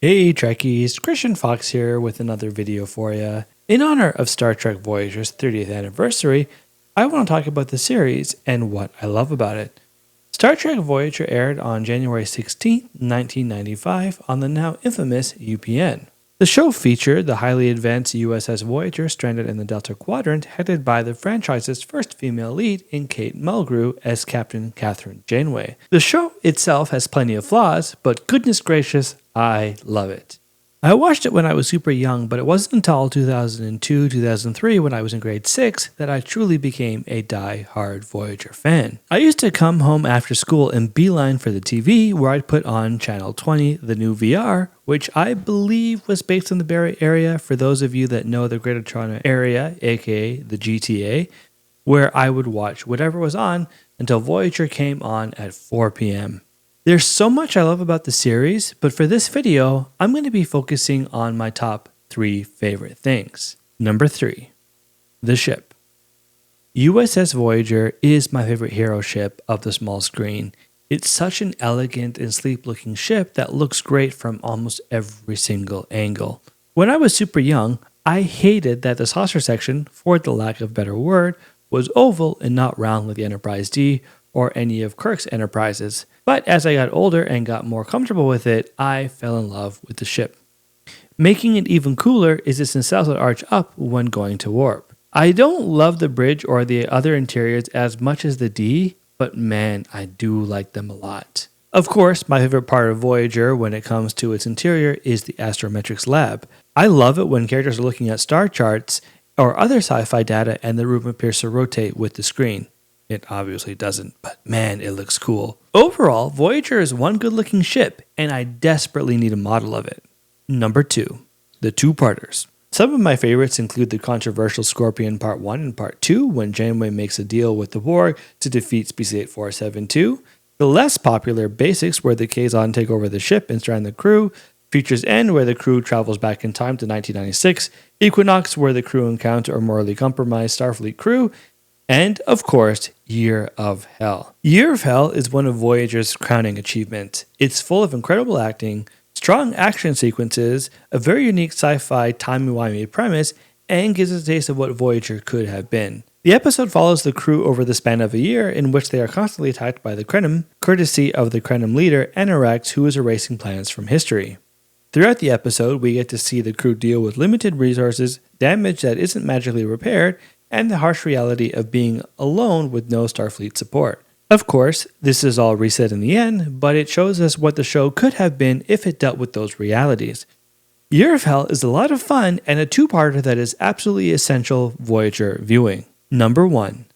Hey Trekkies, Christian Fox here with another video for you. In honor of Star Trek Voyager's 30th anniversary, I want to talk about the series and what I love about it. Star Trek Voyager aired on January 16, 1995 on the now infamous UPN. The show featured the highly advanced USS Voyager stranded in the Delta Quadrant, headed by the franchise's first female lead in Kate Mulgrew as Captain Kathryn Janeway. The show itself has plenty of flaws, but goodness gracious, I love it. I watched it when I was super young, but it wasn't until 2002-2003 when I was in grade 6 that I truly became a die-hard Voyager fan. I used to come home after school and beeline for the TV where I'd put on Channel 20, the new VR, which I believe was based in the Bay Area for those of you that know the Greater Toronto Area, aka the GTA, where I would watch whatever was on until Voyager came on at 4 p.m. There's so much I love about the series, but for this video, I'm going to be focusing on my top 3 favorite things. Number 3, the ship. USS Voyager is my favorite hero ship of the small screen. It's such an elegant and sleek-looking ship that looks great from almost every single angle. When I was super young, I hated that the saucer section, for the lack of a better word, was oval and not round like the Enterprise D or any of Kirk's Enterprises. But as I got older and got more comfortable with it, I fell in love with the ship. Making it even cooler is its nacelle arch up when going to warp. I don't love the bridge or the other interiors as much as the D, but man, I do like them a lot. Of course, my favorite part of Voyager when it comes to its interior is the astrometrics lab. I love it when characters are looking at star charts or other sci-fi data and the room appears to rotate with the screen. It obviously doesn't, but man, it looks cool. Overall, Voyager is one good-looking ship, and I desperately need a model of it. Number 2, the two-parters. Some of my favorites include the controversial Scorpion Part 1 and Part 2, when Janeway makes a deal with the Borg to defeat Species 8472. The less popular Basics, where the Kazon take over the ship and strand the crew. Features End, where the crew travels back in time to 1996. Equinox, where the crew encounter a morally compromised Starfleet crew. And, of course, Year of Hell. Year of Hell is one of Voyager's crowning achievements. It's full of incredible acting, strong action sequences, a very unique sci-fi timey-wimey premise, and gives us a taste of what Voyager could have been. The episode follows the crew over the span of a year in which they are constantly attacked by the Krenim, courtesy of the Krenim leader Anorax, who is erasing planets from history. Throughout the episode, we get to see the crew deal with limited resources, damage that isn't magically repaired, and the harsh reality of being alone with no Starfleet support. Of course, this is all reset in the end, but it shows us what the show could have been if it dealt with those realities. Year of Hell is a lot of fun and a two-parter that is absolutely essential Voyager viewing. Number 1,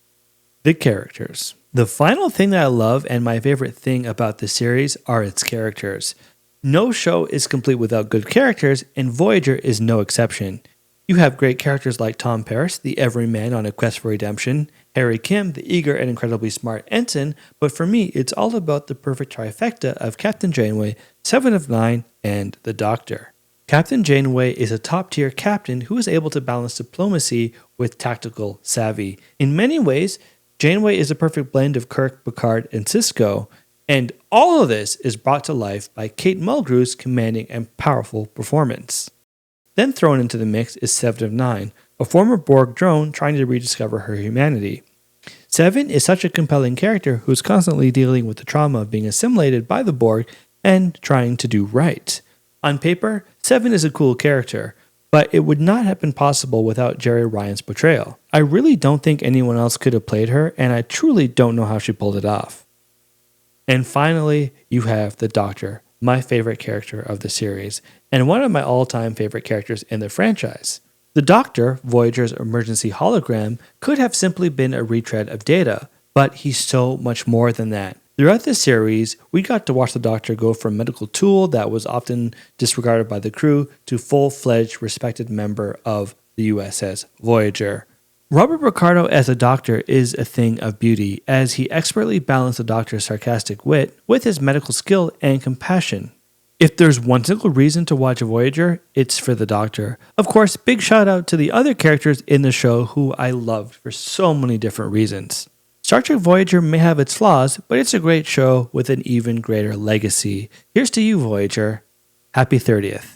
the characters. The final thing that I love and my favorite thing about the series are its characters. No show is complete without good characters, and Voyager is no exception. You have great characters like Tom Paris, the everyman on a quest for redemption, Harry Kim, the eager and incredibly smart ensign, but for me, it's all about the perfect trifecta of Captain Janeway, 7 of 9, and the Doctor. Captain Janeway is a top-tier captain who is able to balance diplomacy with tactical savvy. In many ways, Janeway is a perfect blend of Kirk, Picard, and Sisko, and all of this is brought to life by Kate Mulgrew's commanding and powerful performance. Then thrown into the mix is 7 of 9, a former Borg drone trying to rediscover her humanity. 7 is such a compelling character who's constantly dealing with the trauma of being assimilated by the Borg and trying to do right. On paper, 7 is a cool character, but it would not have been possible without Jerry Ryan's portrayal. I really don't think anyone else could have played her, and I truly don't know how she pulled it off. And finally, you have the Doctor, my favorite character of the series, and one of my all-time favorite characters in the franchise. The Doctor, Voyager's emergency hologram, could have simply been a retread of Data, but he's so much more than that. Throughout the series, we got to watch the Doctor go from medical tool that was often disregarded by the crew to full-fledged respected member of the USS Voyager. Robert Picardo as a Doctor is a thing of beauty, as he expertly balanced the Doctor's sarcastic wit with his medical skill and compassion. If there's one single reason to watch Voyager, it's for the Doctor. Of course, big shout out to the other characters in the show who I loved for so many different reasons. Star Trek Voyager may have its flaws, but it's a great show with an even greater legacy. Here's to you, Voyager. Happy 30th.